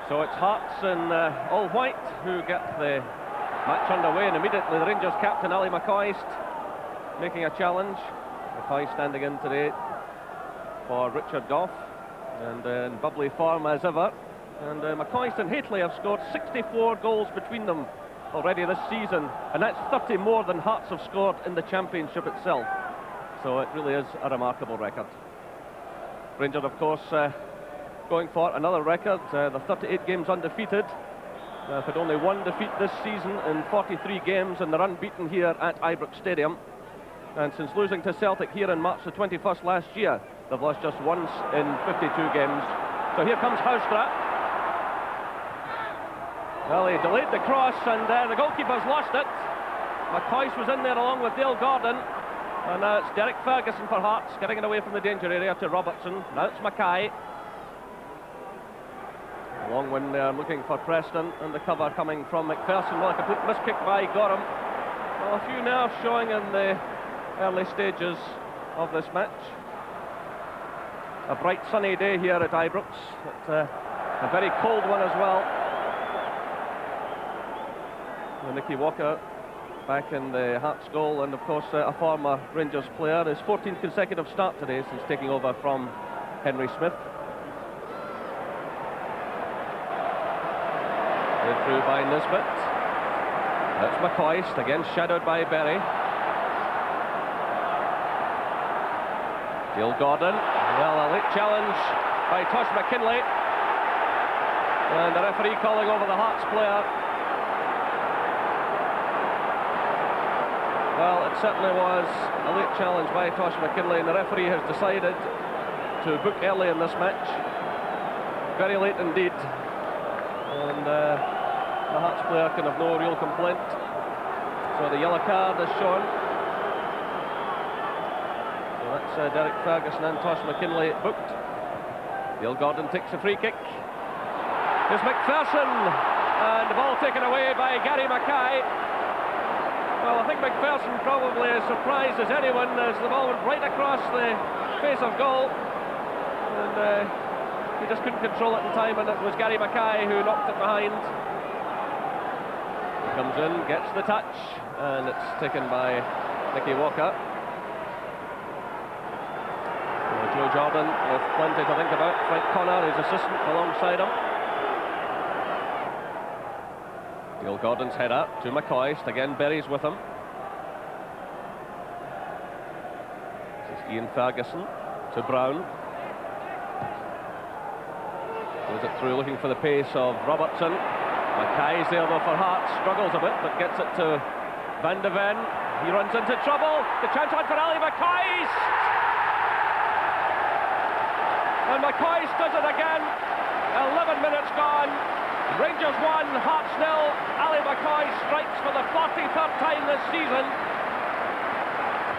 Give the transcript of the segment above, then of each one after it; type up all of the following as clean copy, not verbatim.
So it's Hearts in all white who get the match underway, and immediately the Rangers captain Ali McCoist making a challenge. McCoist standing in today for Richard Gough, and in bubbly form as ever. And McCoist and Haitley have scored 64 goals between them already this season, and that's 30 more than Hearts have scored in the championship itself. So it really is a remarkable record. Rangers, of course, going for another record. The 38 games undefeated. They've had only one defeat this season in 43 games, and they're unbeaten here at Ibrox Stadium. And since losing to Celtic here in March the 21st last year, they've lost just once in 52 games. So here comes Houstra. Well, he delayed the cross, and the goalkeeper's lost it. McCoist was in there along with Dale Gordon. And now it's Derek Ferguson for Hearts, getting it away from the danger area to Robertson. Now it's Mackay. A long one there looking for Preston, and the cover coming from McPherson. Well, a complete miskick by Gorham. Well, a few nerves showing in the early stages of this match. A bright sunny day here at Ibrox, but a very cold one as well. And Nicky Walker back in the Hearts goal, and of course a former Rangers player. His 14th consecutive start today since taking over from Henry Smith. Played through by Nisbet. That's McCoist, again shadowed by Berry. Dale Gordon. Well, a late challenge by Tosh McKinlay. And the referee calling over the Hearts player. Well, it certainly was a late challenge by Tosh McKinlay, and the referee has decided to book early in this match. Very late indeed. And the Hearts player can have no real complaint. So the yellow card is shown. So that's Derek Ferguson and Tosh McKinlay booked. Dale Gordon takes a free kick. Here's McPherson, and the ball taken away by Gary Mackay. Well, I think McPherson probably as surprised as anyone as the ball went right across the face of goal. And he just couldn't control it in time, and it was Gary Mackay who knocked it behind. He comes in, gets the touch, and it's taken by Nicky Walker. Joe Jordan with plenty to think about. Frank Connor, his assistant, alongside him. Dale Gordon's header to McCoist. Again, Berry's with him. This is Ian Ferguson to Brown. Goes it through, looking for the pace of Robertson. Mackay's there though for Hearts. Struggles a bit, but gets it to Van de Ven. He runs into trouble. The chance on for Ali McCoist. And McCoist does it again. 11 minutes gone. Rangers 1, Hearts 0. Ali McCoist strikes for the 43rd time this season.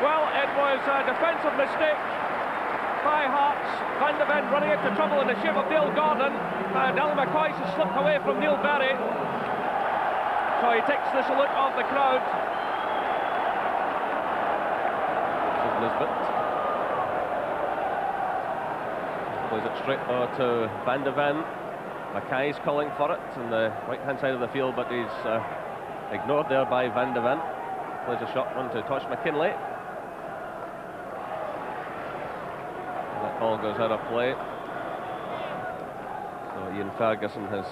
Well, it was a defensive mistake by Hearts. Van de Ven running into trouble in the shape of Dale Gordon, and Ali McCoist has slipped away from Neil Berry. So he takes the salute of the crowd. This is Nisbet. Plays it straight to Van de Ven. Mackay's calling for it on the right-hand side of the field, but he's ignored there by Van de Ven. Plays a shot run to Tosh McKinlay. And that ball goes out of play. So Ian Ferguson has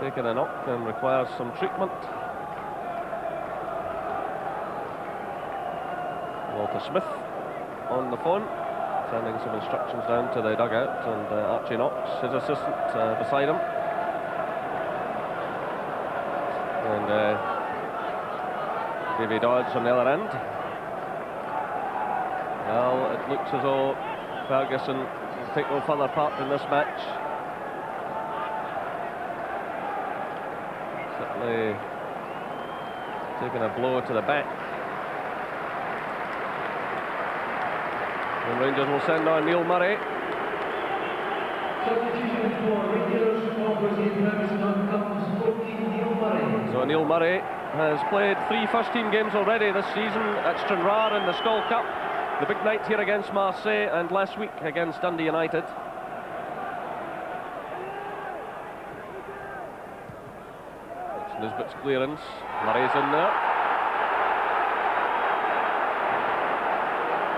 taken a knock and requires some treatment. Walter Smith on the phone, sending some instructions down to the dugout, and Archie Knox, his assistant, beside him. And Davy Dodds on the other end. Well, it looks as though Ferguson will take no further part in this match. Certainly taking a blow to the back. And Rangers will send on Neil Murray. So Neil Murray has played 3 first-team games already this season at Stranraer in the Skull Cup, the big night here against Marseille, and last week against Dundee United. Nisbet's clearance. Murray's in there.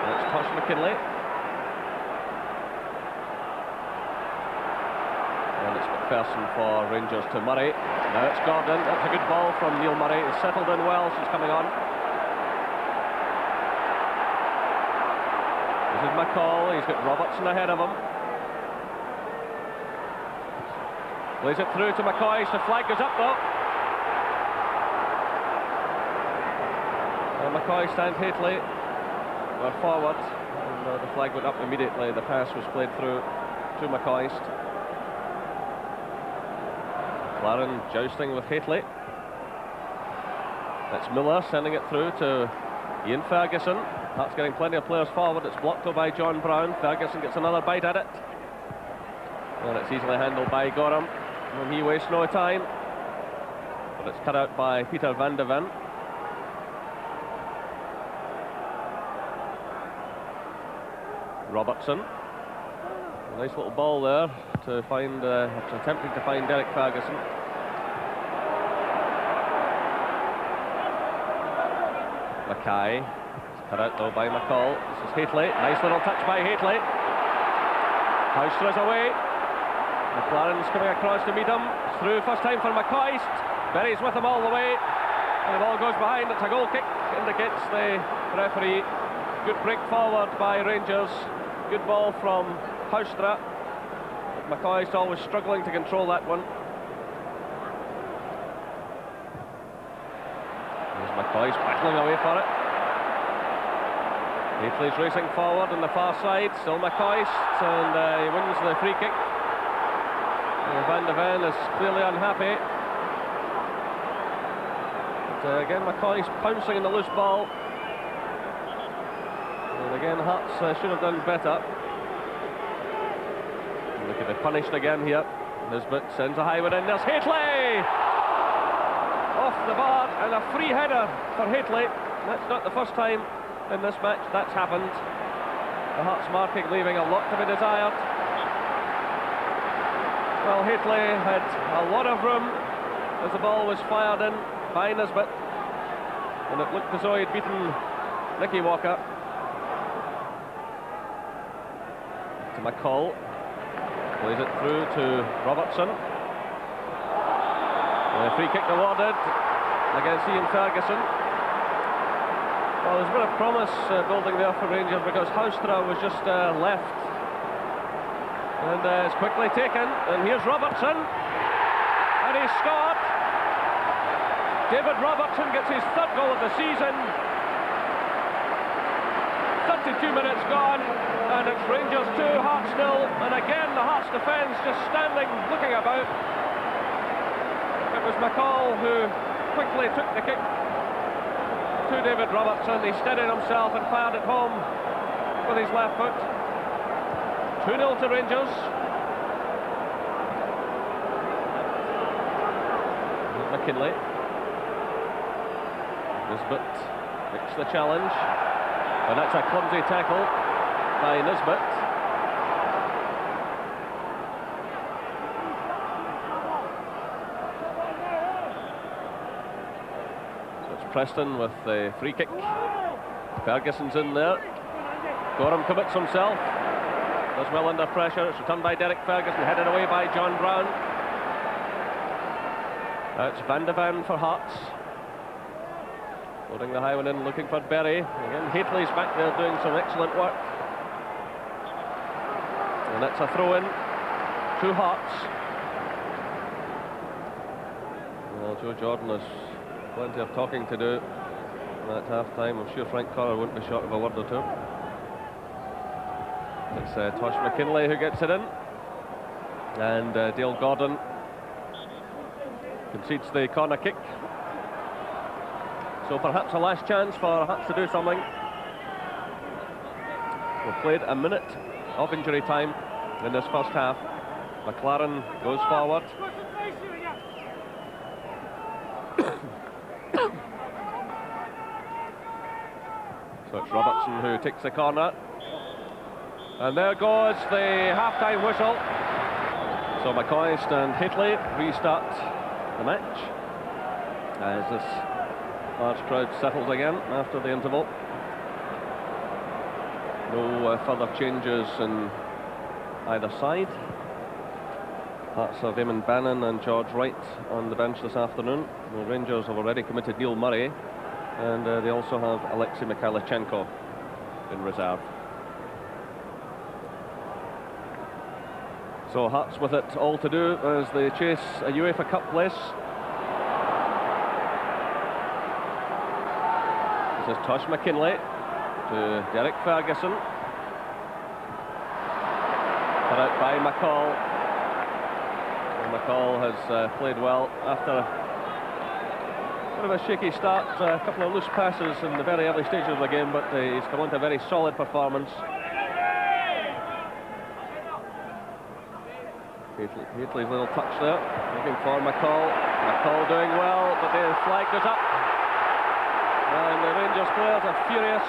That's Tosh McKinlay. And it's McPherson for Rangers to Murray. Now it's Gordon. That's a good ball from Neil Murray. He's settled in well since coming on. This is McCall. He's got Robertson ahead of him. Plays it through to McCoy. The flag goes up though. McCoy and Hateley were forward, and the flag went up immediately. The pass was played through to McCoist. Claren jousting with Hateley. That's Miller sending it through to Ian Ferguson. That's getting plenty of players forward. It's blocked by John Brown. Ferguson gets another bite at it. And it's easily handled by Gorham. And he wastes no time. But it's cut out by Peter van de Ven. Robertson. A nice little ball there to find, attempting to find Derek Ferguson. Mackay. It's cut out though by McCall. This is Hateley. Nice little touch by Hateley. Houstra is away. McLaren's coming across to meet him. Through first time for McCoist. Berry's with him all the way. And the ball goes behind. It's a goal kick. Indicates the referee. Good break forward by Rangers. Good ball from Houstra. McCoy's always struggling to control that one. There's McCoy's battling away for it. Hateley's racing forward on the far side. Still McCoist, and he wins the free kick. Van de Ven is clearly unhappy. But again, McCoy's pouncing in the loose ball. And again, Hearts should have done better. And they could be punished again here. Nisbet sends a high one in. There's Hateley! Off the bar, and a free header for Hateley. That's not the first time in this match that's happened. The Hearts marking leaving a lot to be desired. Well, Hateley had a lot of room as the ball was fired in by Nisbet. And it looked as though he'd beaten Nicky Walker. To McCall. Plays it through to Robertson. And a free kick awarded against Ian Ferguson. Well, there's a bit of promise building there for Rangers because Houstra was just left. And it's quickly taken. And here's Robertson. And he's scored. David Robertson gets his third goal of the season. 32 minutes gone, and it's Rangers 2, Hearts 0, and again the Hearts defence just standing, looking about. It was McCall who quickly took the kick to David Robertson. He steadied himself and fired it home with his left foot. 2-0 to Rangers. McKinlay. Nisbet makes the challenge. And that's a clumsy tackle by Nisbet. So it's Preston with the free kick. Ferguson's in there. Gorham commits himself. Does well under pressure. It's returned by Derek Ferguson, headed away by John Brown. That's Van de Ven for Hearts. Loading the high one in, looking for Berry. Again, Hateley's back there doing some excellent work. And that's a throw-in to Hearts. Well, Joe Jordan has plenty of talking to do at half-time. I'm sure Frank Corr won't be short of a word or two. It's Tosh McKinlay who gets it in. And Dale Gordon concedes the corner kick. So perhaps a last chance for Hearts to do something. We've played a minute of injury time in this first half. McLaren goes forward. So it's Robertson who takes the corner. And there goes the half-time whistle. So McCoist and Hateley restart the match. as this large crowd settles again after the interval. No further changes in either side. Hearts have Eamon Bannon and George Wright on the bench this afternoon. The Rangers have already committed Neil Murray, and they also have Alexei Mikhailichenko in reserve. So Hearts with it all to do as they chase a UEFA Cup place. This is Tosh McKinlay to Derek Ferguson. Cut out by McCall. And McCall has played well after a bit of a shaky start, a couple of loose passes in the very early stages of the game, but he's come into a very solid performance. Heatley's little touch there, looking for McCall. McCall doing well, but the flag goes up. And the Rangers players are furious.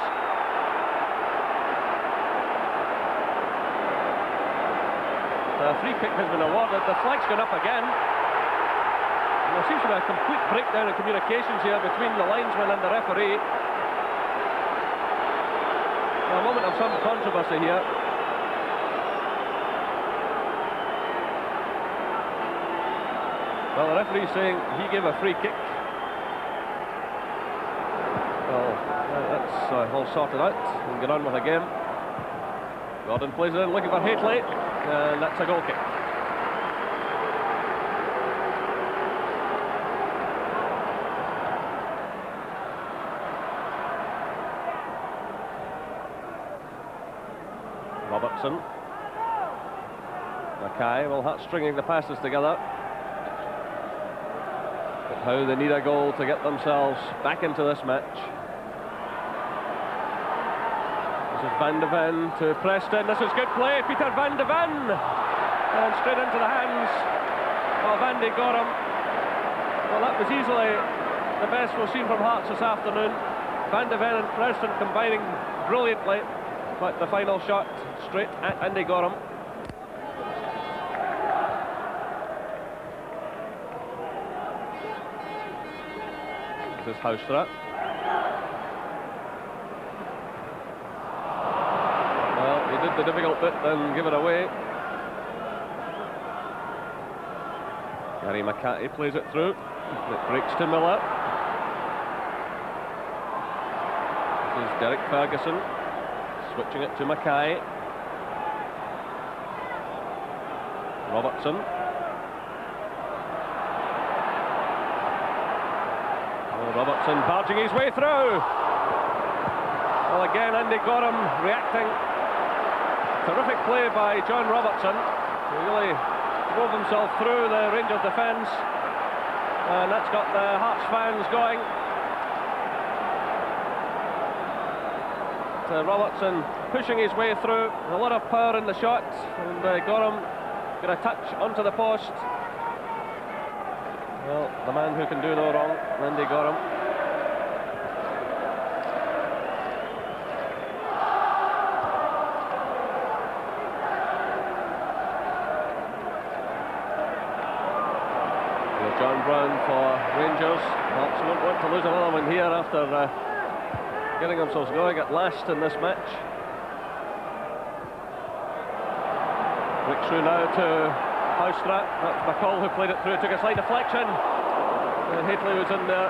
The free kick has been awarded. The flag's gone up again. And there seems to be a complete breakdown in communications here between the linesman and the referee. A moment of some controversy here. Well, the referee's saying he gave a free kick. Well, that's all sorted out and get on with the game. Gordon plays it in, looking for Hateley, and that's a goal kick. Robertson. Mackay, well, Hearts stringing the passes together. But how they need a goal to get themselves back into this match. This is Van de Ven to Preston. This is good play, Peter Van de Ven. And straight into the hands of Andy Gorham. Well, that was easily the best we've seen from Hearts this afternoon. Van de Ven and Preston combining brilliantly. But the final shot straight at Andy Gorham. This is Houstra. Well, he did the difficult bit and give it away. Gary McCarthy plays it through. It breaks to Miller. This is Derek Ferguson. Switching it to Mackay. Robertson. Robertson barging his way through. Well, again, Andy Gorham reacting. Terrific play by John Robertson. He really drove himself through the Rangers defence, and that's got the Hearts fans going. Robertson pushing his way through. A lot of power in the shot, and Gorham got a touch onto the post. Well, the man who can do no wrong, Andy Gorham. John Brown for Rangers. Hearts won't want to lose another one here after getting themselves going at last in this match. Rick through now to Houstra. That's McCall who played it through, took a slight deflection. Hateley was in there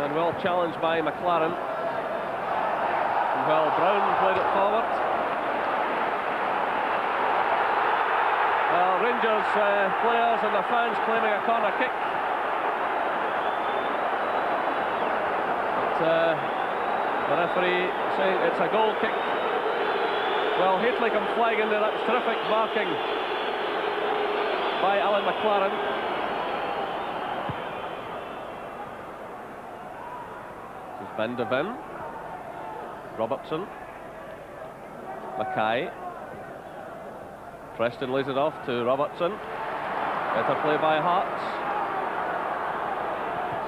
and well challenged by McLaren. And well, Brown played it forward. Well, Rangers players and the fans claiming a corner kick. But the referee saying it's a goal kick. Well, Hateley come flying in there. That's terrific marking by Alan McLaren. This is Van de Ven. Robertson. Mackay. Preston lays it off to Robertson. Better play by Hearts.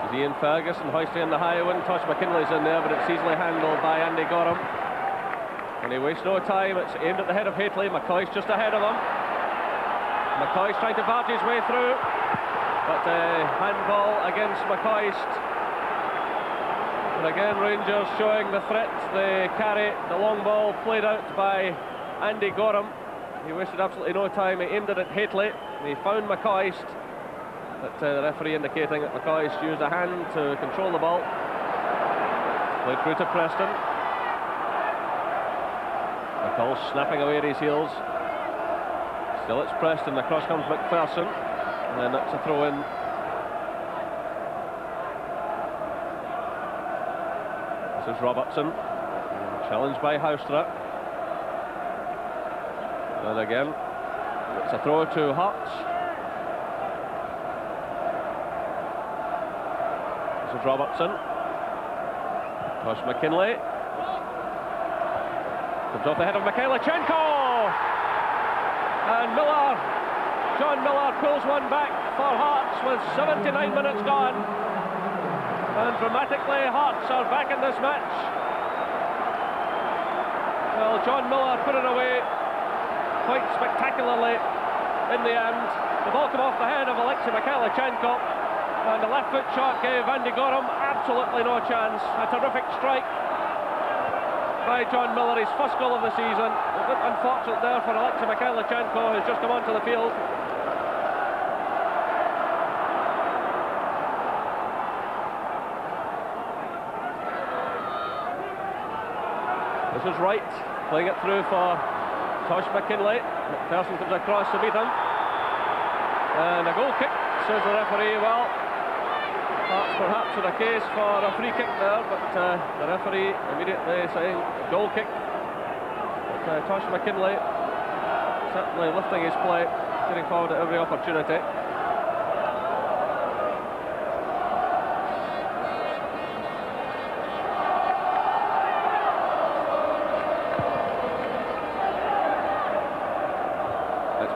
This is Ian Ferguson hoisting in the high wind. Tosh McKinley's in there, but it's easily handled by Andy Gorham. And he wastes no time. It's aimed at the head of Hateley. McCoy's just ahead of him. McCoy's trying to barge his way through. But handball against McCoist. And again, Rangers showing the threat. They carry the long ball played out by Andy Gorham. He wasted absolutely no time. He aimed it at Hateley. He found McCoist. But the referee indicating that McCoist used a hand to control the ball. Played through to Preston. McCall snapping away at his heels. Still it's Preston. Across comes McPherson. And then that's a throw in. This is Robertson. Challenged by Houstra. And again, it's a throw to Hearts. This is Robertson. Tosh McKinlay. Comes off the head of Mikhailichenko. And Miller, John Miller pulls one back for Hearts with 79 minutes gone. And dramatically, Hearts are back in this match. Well, John Miller put it away quite spectacularly in the end. The ball came off the head of Alexei Mikhailichenko, and the left foot shot gave Andy Gorham absolutely no chance. A terrific strike by John Miller, his first goal of the season. A bit unfortunate there for Alexei Mikhailichenko, who's just come onto the field. This is Wright, playing it through for Tosh McKinlay. McPherson comes across to meet him. And a goal kick, says the referee. Well, that's perhaps a case for a free kick there, but the referee immediately saying goal kick. But Tosh McKinlay certainly lifting his play, getting forward at every opportunity.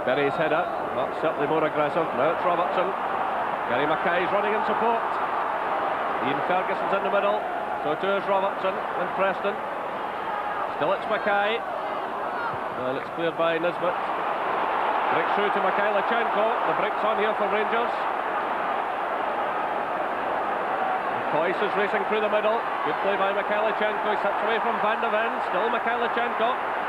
Berry's header, not certainly more aggressive. Now it's Robertson. Gary Mackay's running in support. Ian Ferguson's in the middle. So too is Robertson and Preston. Still it's Mackay. Well, it's cleared by Nisbet. Breaks through to Mikhailichenko. The break's on here for Rangers. McCoist is racing through the middle. Good play by Mikhailichenko. He slips away from Van de Ven. Still Mikhailichenko.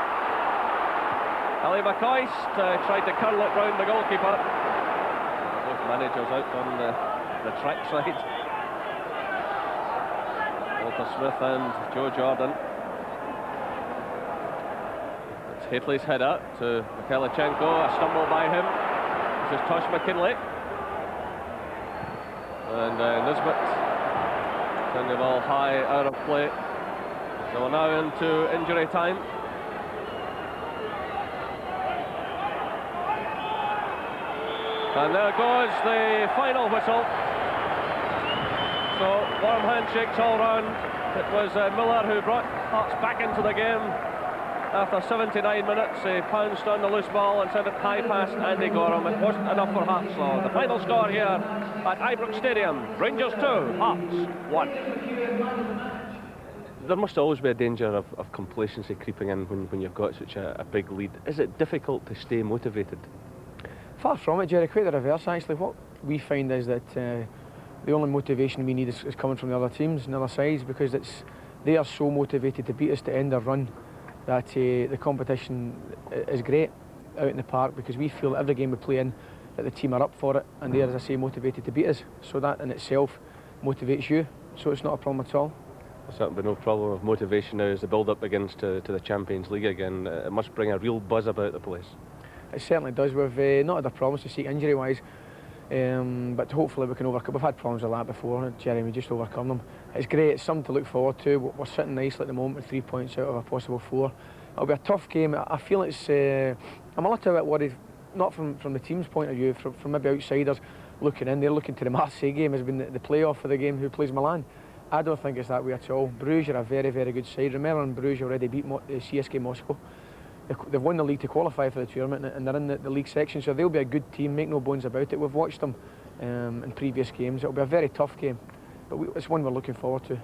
Ali McCoist tried to curl it round the goalkeeper. Both managers out on the track side. Walter Smith and Joe Jordan. It's Hateley's header to Mikhailichenko. A stumble by him. This is Tosh McKinlay. And Nisbet sending the ball high out of play. So we're now into injury time. And there goes the final whistle. So, warm handshakes all round. It was Miller who brought Hearts back into the game. After 79 minutes, he pounced on the loose ball and sent it high past Andy Gorham. It wasn't enough for Hearts, though. The final score here at Ibrox Stadium. Rangers 2, Hearts 1. There must always be a danger of complacency creeping in when you've got such a big lead. Is it difficult to stay motivated? Far from it, Jerry. Quite the reverse, actually. What we find is that the only motivation we need is coming from the other teams and the other sides, because they are so motivated to beat us to end their run that the competition is great out in the park, because we feel every game we play in that the team are up for it, and they are, as I say, motivated to beat us. So that in itself motivates you. So it's not a problem at all. There's certainly no problem of motivation now as the build-up begins to the Champions League again. It must bring a real buzz about the place. It certainly does. We've not had a problems to seek injury-wise, but hopefully we can overcome. We've had problems with that before, Jerry. We just overcome them. It's great. It's something to look forward to. We're sitting nicely at the moment with 3 points out of a possible 4. It'll be a tough game. I feel it's. I'm a little bit worried, not from the team's point of view, from maybe outsiders looking in. They're looking to the Marseille game as being the playoff for the game. Who plays Milan? I don't think it's that way at all. Bruges are a very, very good side. Remember, Bruges already beat CSKA Moscow. They've won the league to qualify for the tournament, and they're in the league section, so they'll be a good team, make no bones about it. We've watched them in previous games. It'll be a very tough game, but it's one we're looking forward to.